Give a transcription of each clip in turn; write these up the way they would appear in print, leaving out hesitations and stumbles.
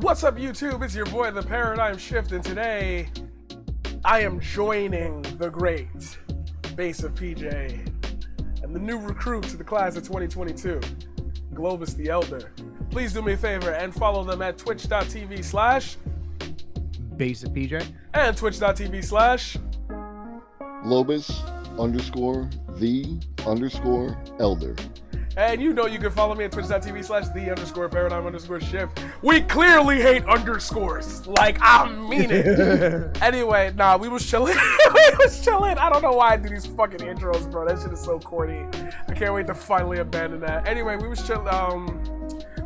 What's up, YouTube? It's your boy, The Paradigm Shift, and today I am joining the great Base of PJ and the new recruit to the class of 2022, Globus the Elder. Please do me a favor and follow them at twitch.tv/ Base of PJ and twitch.tv/ Globus_the_elder. And you know you can follow me at twitch.tv/ the_paradigm_shift. We clearly hate underscores. Like, I mean it. Anyway, we was chilling. I don't know why I do these fucking intros, bro. That shit is so corny. I can't wait to finally abandon that. Anyway, we was chilling.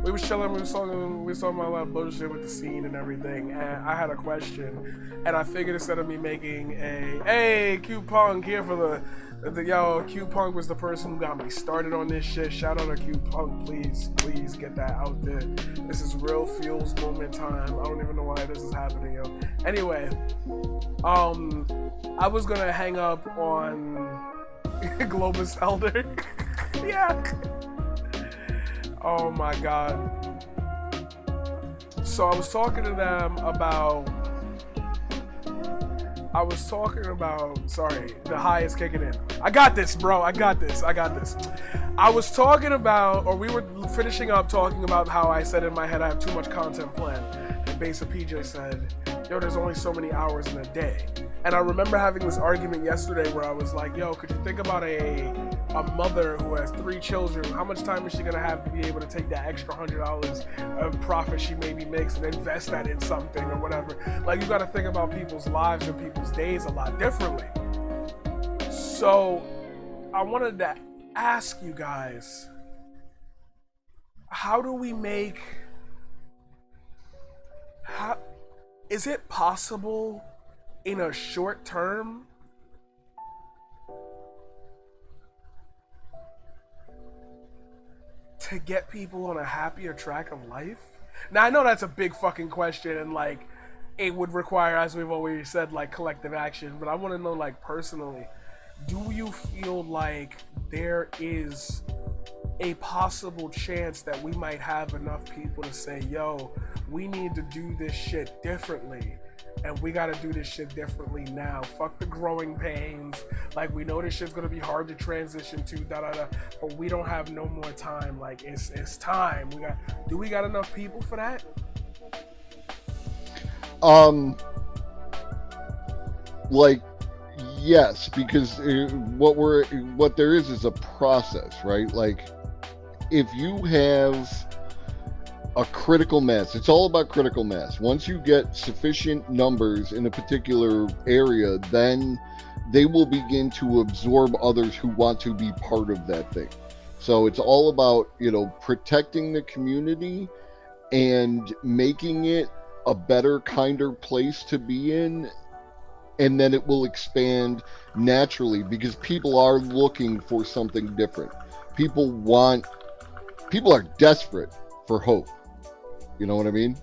We was talking about a lot of bullshit with the scene and everything, and I had a question, and I figured instead of me making Q Punk here for Q Punk was the person who got me started on this shit. Shout out to Q Punk, please get that out there. This is real feels moment time. I don't even know why this is happening, yo. Anyway, I was gonna hang up on Globus Elder. Yeah. Oh my god. So I was talking to them about sorry, the high is kicking in. I got this, bro. I got this. I was talking about, or we were finishing up talking about how I said in my head I have too much content planned. And Base of PJ said, yo, there's only so many hours in a day. And I remember having this argument yesterday where I was like, yo, could you think about a mother who has 3 children? How much time is she gonna have to be able to take that extra $100 of profit she maybe makes and invest that in something or whatever? Like, you gotta think about people's lives and people's days a lot differently. So I wanted to ask you guys, is it possible in a short term to get people on a happier track of life? Now, I know that's a big fucking question, and like, it would require, as we've always said, like collective action, but I want to know, like, personally, do you feel like there is a possible chance that we might have enough people to say, yo, we need to do this shit differently, and we gotta do this shit differently now. Fuck the growing pains. Like, we know this shit's gonna be hard to transition to, but we don't have no more time. Like, it's time. Do we got enough people for that? Like, yes, because what there is a process, right? Like, if you have a critical mass, it's all about critical mass. Once you get sufficient numbers in a particular area, then they will begin to absorb others who want to be part of that thing. So it's all about, protecting the community and making it a better, kinder place to be in, and then it will expand naturally because people are looking for something different. People are desperate for hope. You know what I mean?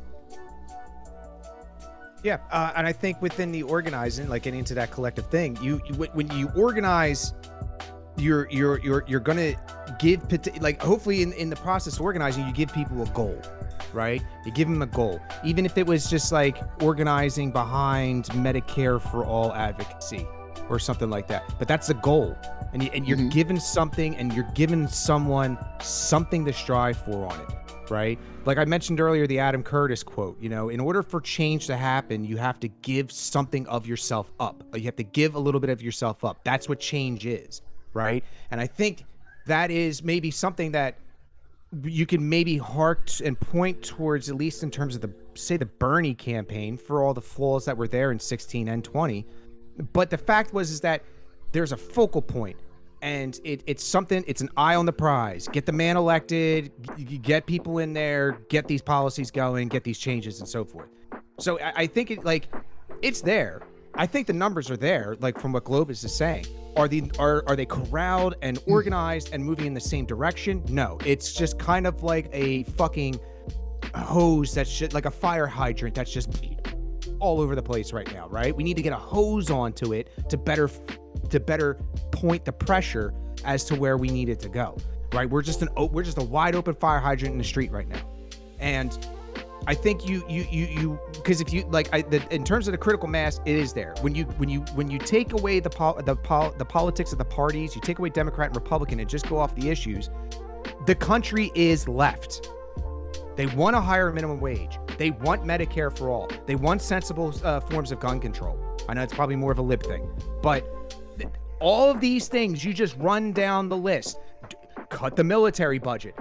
Yeah, and I think within the organizing, like getting into that collective thing, when you organize, you're gonna give, like, hopefully in the process of organizing, you give people a goal, right? You give them a goal, even if it was just like organizing behind Medicare for all advocacy or something like that. But that's the goal, and you're given something, and you're giving someone something to strive for on it. Right? Like I mentioned earlier, the Adam Curtis quote, in order for change to happen, you have to give something of yourself up. You have to give a little bit of yourself up. That's what change is, right? And I think that is maybe something that you can maybe hark and point towards, at least in terms of the Bernie campaign, for all the flaws that were there in 16 and 20. But the fact is that there's a focal point. And it's an eye on the prize. Get the man elected, get people in there, get these policies going, get these changes and so forth. So I think it's there. I think the numbers are there, like from what Globus is saying. Are they corralled and organized and moving in the same direction? No, it's just kind of like a fucking hose that's just like a fire hydrant that's just all over the place right now, right? We need to get a hose onto it to better point the pressure as to where we need it to go, right? We're just a wide open fire hydrant in the street right now. And I think you because if you like in terms of the critical mass, it is there. When you take away the politics of the parties, you take away Democrat and Republican and just go off the issues, the country is left. They want a higher minimum wage. They want Medicare for all. They want sensible forms of gun control. I know it's probably more of a lib thing, but all of these things, you just run down the list. Cut the military budget.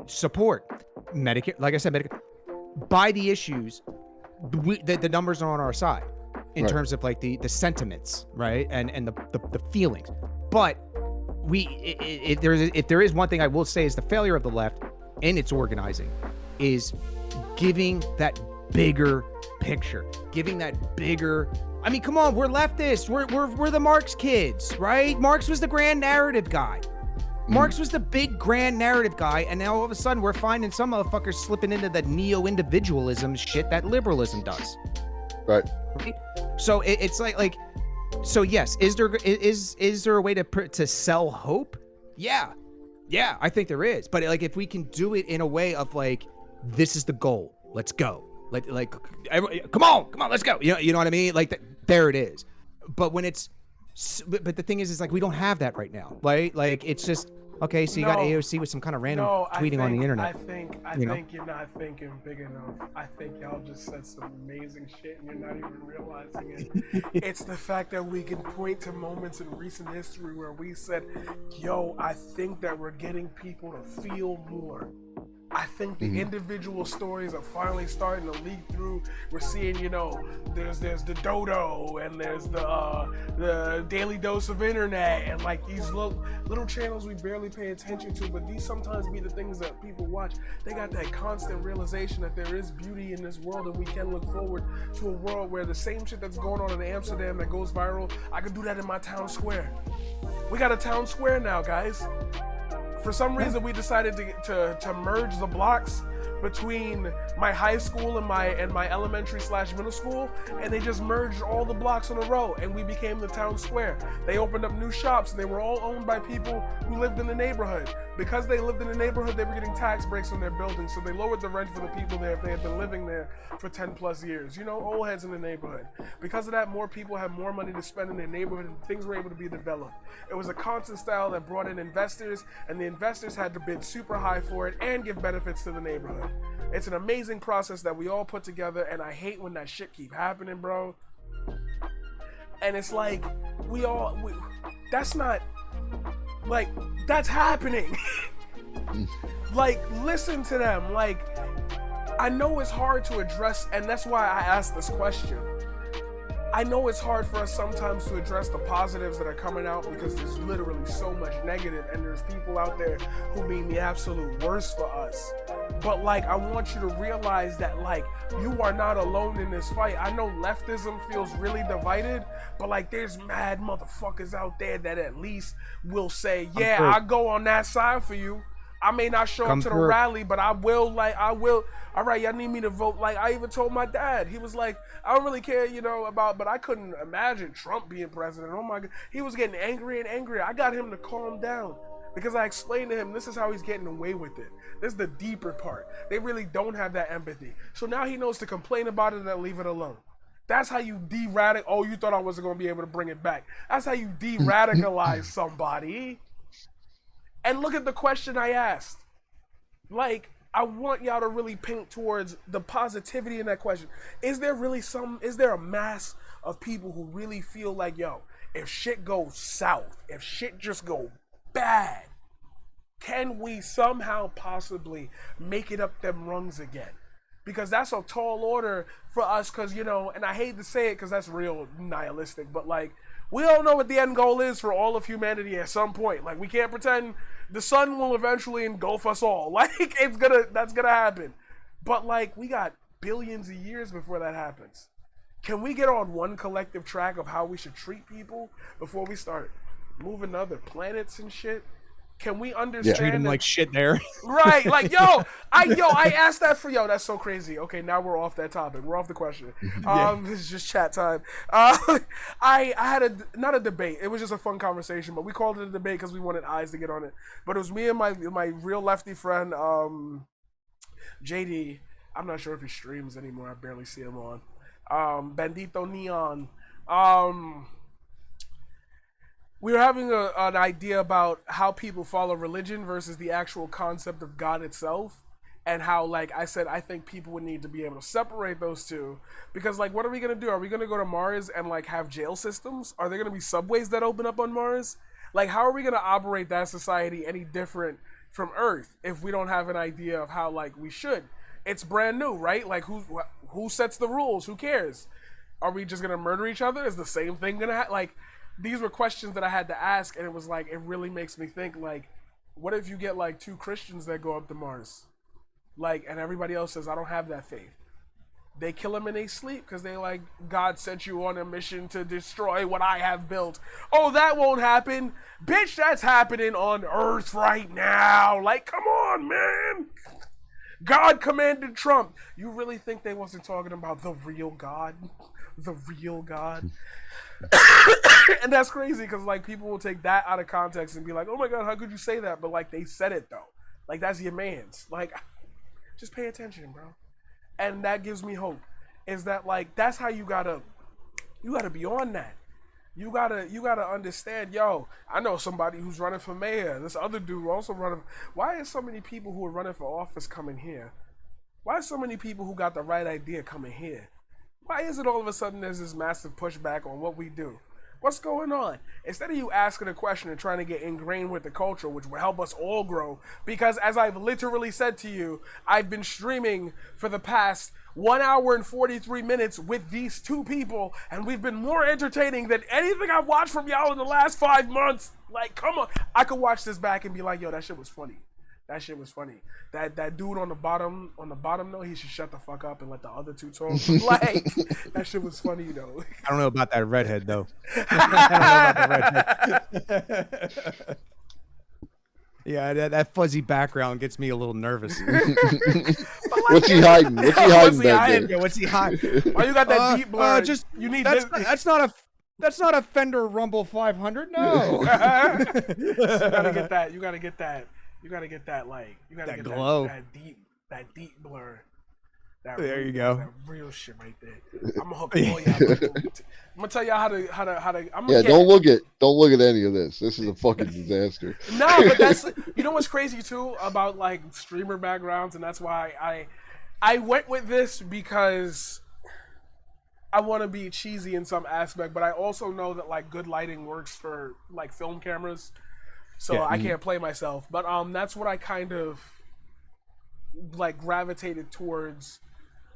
Support Medicare. Like I said, Medicare. By the issues, the numbers are on our side in terms of like the sentiments, right, and the feelings. But if there is one thing I will say is the failure of the left in its organizing is giving that bigger picture, giving that bigger. I mean, come on, we're leftists. We're the Marx kids, right? Marx was the grand narrative guy. Marx was the big grand narrative guy, and now all of a sudden we're finding some motherfuckers slipping into the neo-individualism shit that liberalism does. Right. So it's like, so yes, is there a way to sell hope? Yeah, I think there is. But like, if we can do it in a way of like, this is the goal, let's go. Like, come on, let's go. You know what I mean? Like, there it is. But when it's, but the thing is like we don't have that right now, right? Like it's just okay. So you got AOC with some kind of random tweeting on the internet. I think you're not thinking big enough. I think y'all just said some amazing shit and you're not even realizing it. It's the fact that we can point to moments in recent history where we said, "Yo, I think that we're getting people to feel more." I think the individual stories are finally starting to leak through. We're seeing, there's the Dodo and there's the Daily Dose of Internet and like these little channels we barely pay attention to, but these sometimes be the things that people watch. They got that constant realization that there is beauty in this world and we can look forward to a world where the same shit that's going on in Amsterdam that goes viral, I could do that in my town square. We got a town square now, guys. For some reason, we decided to merge the blocks between my high school and my elementary/middle school, and they just merged all the blocks in a row, and we became the town square. They opened up new shops, and they were all owned by people who lived in the neighborhood. Because they lived in the neighborhood, they were getting tax breaks on their buildings, so they lowered the rent for the people there if they had been living there for 10 plus years. Old heads in the neighborhood. Because of that, more people had more money to spend in their neighborhood, and things were able to be developed. It was a constant style that brought in investors, and the investors had to bid super high for it and give benefits to the neighborhood. It's an amazing process that we all put together, and I hate when that shit keep happening, bro. And it's like, that's not, like, that's happening. Like, listen to them. Like, I know it's hard to address, and that's why I asked this question. I know it's hard for us sometimes to address the positives that are coming out because there's literally so much negative, and there's people out there who mean the absolute worst for us. But like, I want you to realize that like, you are not alone in this fight. I know leftism feels really divided, but like, there's mad motherfuckers out there that at least will say, yeah, I'll go on that side for you. I may not show up to the rally, but I will. All right, y'all need me to vote. Like, I even told my dad. He was like, I don't really care, but I couldn't imagine Trump being president. Oh my God. He was getting angry and angrier. I got him to calm down because I explained to him, this is how he's getting away with it. This is the deeper part. They really don't have that empathy. So now he knows to complain about it and leave it alone. That's how you de-radicalize. Oh, you thought I wasn't going to be able to bring it back. That's how you de-radicalize somebody. And look at the question I asked. Like, I want y'all to really paint towards the positivity in that question. Is there a mass of people who really feel like, yo, if shit goes south, if shit just go bad, can we somehow possibly make it up them rungs again? Because that's a tall order for us, because, and I hate to say it because that's real nihilistic, but like, we all know what the end goal is for all of humanity at some point. Like, we can't pretend the sun will eventually engulf us all. Like, that's gonna happen. But like, we got billions of years before that happens. Can we get on one collective track of how we should treat people before we start moving to other planets and shit? Can we understand? Treat them like shit there. Right, like, I asked that for that's so crazy. Okay, now we're off that topic. We're off the question. This is just chat time. I had not a debate. It was just a fun conversation, but we called it a debate because we wanted eyes to get on it. But it was me and my real lefty friend, JD. I'm not sure if he streams anymore. I barely see him on. Bandito Neon. We were having an idea about how people follow religion versus the actual concept of God itself. And how, like I said, I think people would need to be able to separate those two. Because, like, what are we going to do? Are we going to go to Mars and, like, have jail systems? Are there going to be subways that open up on Mars? Like, how are we going to operate that society any different from Earth if we don't have an idea of how, like, we should? It's brand new, right? Like, who sets the rules? Who cares? Are we just going to murder each other? Is the same thing going to happen? Like, these were questions that I had to ask, and it was like, it really makes me think, like, what if you get, like, 2 Christians that go up to Mars? Like, and everybody else says, I don't have that faith. They kill him in their sleep because they like, God sent you on a mission to destroy what I have built. Oh, that won't happen. Bitch, that's happening on Earth right now. Like, come on, man. God commanded Trump. You really think they wasn't talking about the real God? The real God? And that's crazy because, like, people will take that out of context and be like, oh my God, how could you say that? But, like, they said it, though. Like, that's your man's. Like, just pay attention, bro. And that gives me hope. Is that, like, that's how you gotta be on that. You gotta understand, yo, I know somebody who's running for mayor. This other dude also running. Why is so many people who are running for office coming here? Why is so many people who got the right idea coming here? Why is it all of a sudden there's this massive pushback on what we do? What's going on? Instead of you asking a question and trying to get ingrained with the culture, which will help us all grow, because as I've literally said to you, I've been streaming for the past 1 hour and 43 minutes with these 2 people, and we've been more entertaining than anything I've watched from y'all in the last 5 months. Like, come on. I could watch this back and be like, yo, that shit was funny. That shit was funny. That dude on the bottom though, he should shut the fuck up and let the other 2 talk. Like, that shit was funny though. I don't know about that redhead though. I don't know about the redhead. Yeah, that fuzzy background gets me a little nervous. What's he hiding? What's he hiding back there? Yeah, what's he hiding? Why you got that deep blur? You need that's not a Fender Rumble 500. No. You gotta get that. You gotta get that. You gotta get that, like, you gotta that get glow. that deep blur. There you go. That real shit right there. I'm gonna hook all y'all. I'm gonna tell y'all how to. Don't look at any of this. This is a fucking disaster. No, but that's, you know what's crazy too about, like, streamer backgrounds, and that's why I went with this because I want to be cheesy in some aspect, but I also know that, like, good lighting works for, like, film cameras. So yeah. I can't play myself, but that's what I kind of, like, gravitated towards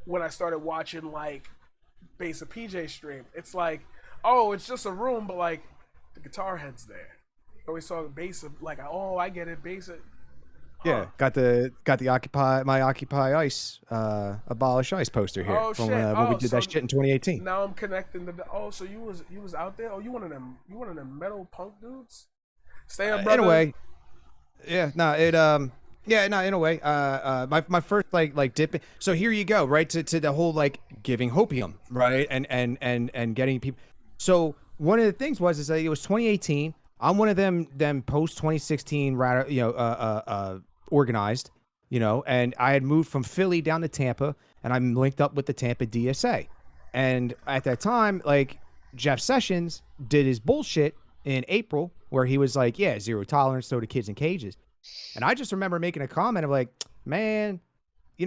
when I started watching, like, Basic PJ stream. It's like, oh, it's just a room, but, like, the guitar head's there. I always saw Basic, like, oh, I get it, Basic. Yeah, got the Occupy ICE, abolish ICE poster here from when we did that shit in 2018. Now I'm connecting so you was out there. Oh, you one of them metal punk dudes. Stay up, brother. In a way, yeah. No, in a way, my first like dipping. So here you go, right to the whole, like, giving hopium, right, and getting people. So one of the things is that it was 2018. I'm one of them post 2016 organized, and I had moved from Philly down to Tampa, and I'm linked up with the Tampa DSA, and at that time, like, Jeff Sessions did his bullshit in April, where he was like, yeah, zero tolerance, so to kids in cages. And I just remember making a comment of like, man,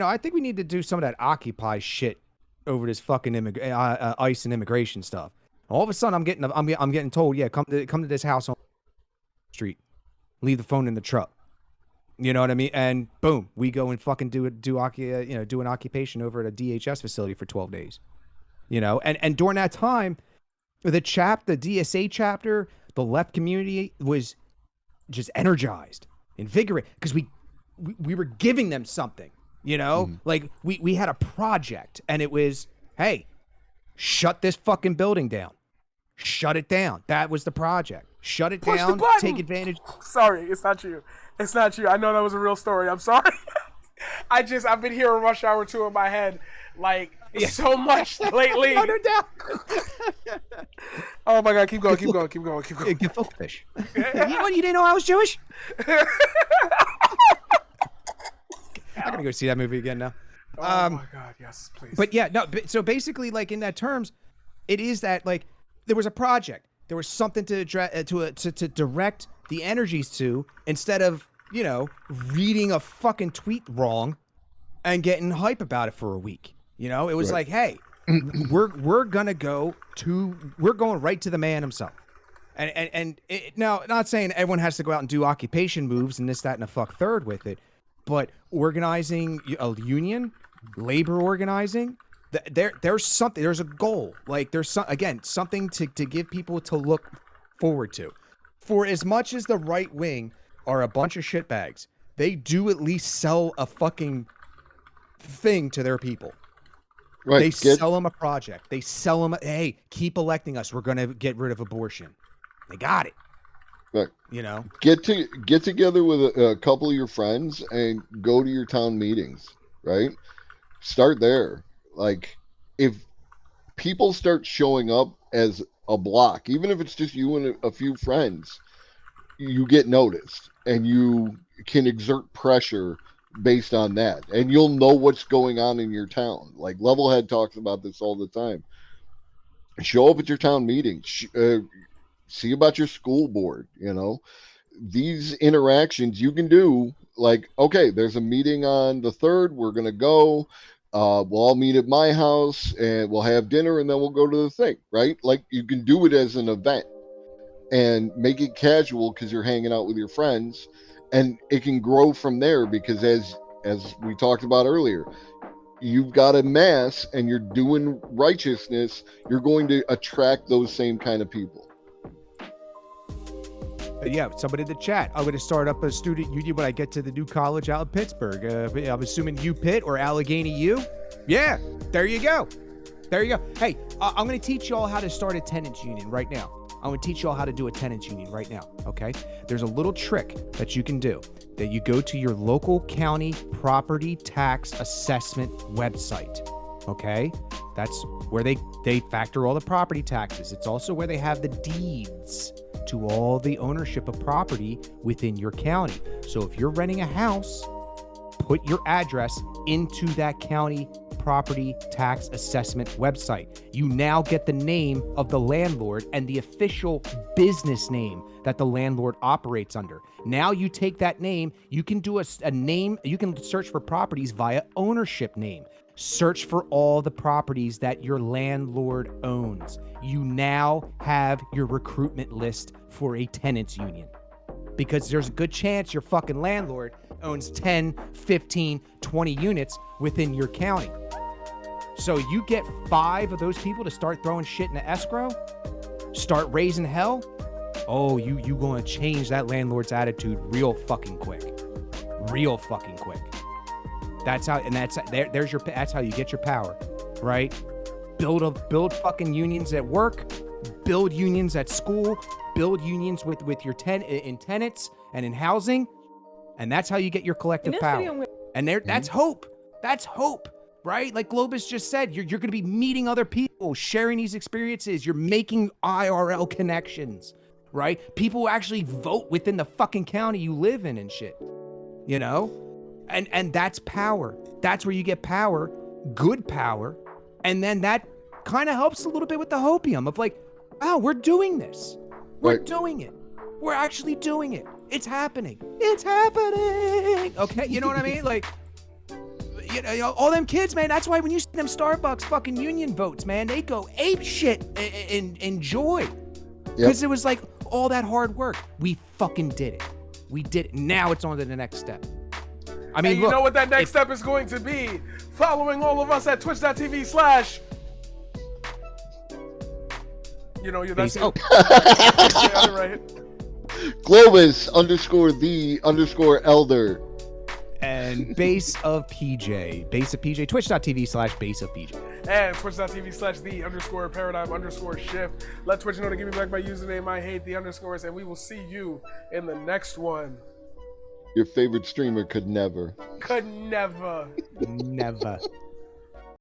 I think we need to do some of that Occupy shit over this fucking ICE and immigration stuff. All of a sudden, I'm getting told, yeah, come to this house on the street, leave the phone in the truck. You know what I mean? And boom, we go and fucking do an occupation over at a DHS facility for 12 days. And during that time, the DSA chapter, the left community was just energized, invigorated, because we were giving them something, like we had a project, and it was, hey, shut this fucking building down, shut it down. That was the project. Shut it Push down. Take advantage. Sorry, it's not you. It's not you. I know that was a real story. I'm sorry. I've been hearing Rush Hour 2 in my head, like, so much lately. Oh my God, keep going. Get fish. You didn't know I was Jewish? I'm gonna go see that movie again now. Oh my God, yes, please. But yeah, no. So basically, like in that terms, it is that like there was a project, there was something to address, to direct the energies to, instead of reading a fucking tweet wrong and getting hype about it for a week. It was like, hey, we're going right to the man himself. And now, not saying everyone has to go out and do occupation moves and this, that, and a fuck third with it, but organizing a union, labor organizing, there's something, there's a goal. Like there's something to give people to look forward to. For as much as the right wing are a bunch of shitbags, they do at least sell a fucking thing to their people. Right. They sell them a project. They sell them, hey, keep electing us. We're going to get rid of abortion. They got it. Right. Get together with a couple of your friends and go to your town meetings, right? Start there. Like, if people start showing up as a block, even if it's just you and a few friends, you get noticed and you can exert pressure based on that, and you'll know what's going on in your town. Like Levelhead talks about this all the time. Show up at your town meetings, see about your school board. These interactions you can do. Like, okay, there's a meeting on the 3rd, we're gonna go, we'll all meet at my house and we'll have dinner and then we'll go to the thing, right? Like, you can do it as an event and make it casual because you're hanging out with your friends. And it can grow from there, because as we talked about earlier, you've got a mass and you're doing righteousness, you're going to attract those same kind of people. Yeah, somebody in the chat, I'm going to start up a student union when I get to the new college out in Pittsburgh. I'm assuming UPitt or Allegheny U. Yeah, there you go. Hey, I'm going to teach you all how to start a tenants union right now. I'm going to teach you all how to do a tenants union right now, okay? There's a little trick that you can do, that you go to your local county property tax assessment website, okay? That's where they factor all the property taxes. It's also where they have the deeds to all the ownership of property within your county. So if you're renting a house, put your address into that county property tax assessment website. You now get the name of the landlord and the official business name that the landlord operates under. Now you take that name, you can do a name, you can search for properties via ownership name. Search for all the properties that your landlord owns. You now have your recruitment list for a tenants union, because there's a good chance your fucking landlord owns 10, 15, 20 units within your county. So you get 5 of those people to start throwing shit in the escrow, start raising hell. Oh, you gonna change that landlord's attitude real fucking quick. That's how, and that's how you get your power, right? Build fucking unions at work, build unions at school, build unions with your in tenants and in housing, and that's how you get your collective power. And that's hope. That's hope. Right? Like Globus just said, you're going to be meeting other people, sharing these experiences. You're making IRL connections, right? People who actually vote within the fucking county you live in and shit, And that's power. That's where you get power, good power. And then that kind of helps a little bit with the hopium of like, wow, we're doing this. We're doing it. We're actually doing it. It's happening. Okay, you know what I mean? Like, all them kids, man, that's why when you see them Starbucks fucking union votes, man, they go ape shit in joy. Because it was like all that hard work. We fucking did it. We did it. Now it's on to the next step. I mean, and you know what that next step is going to be? Following all of us at twitch.tv/. That's right. Globus _the_elder. And base of PJ, twitch.tv/base of PJ. And twitch.tv/the_paradigm_shift. Let Twitch know to give me back my username. I hate the underscores, and we will see you in the next one. Your favorite streamer could never. Never.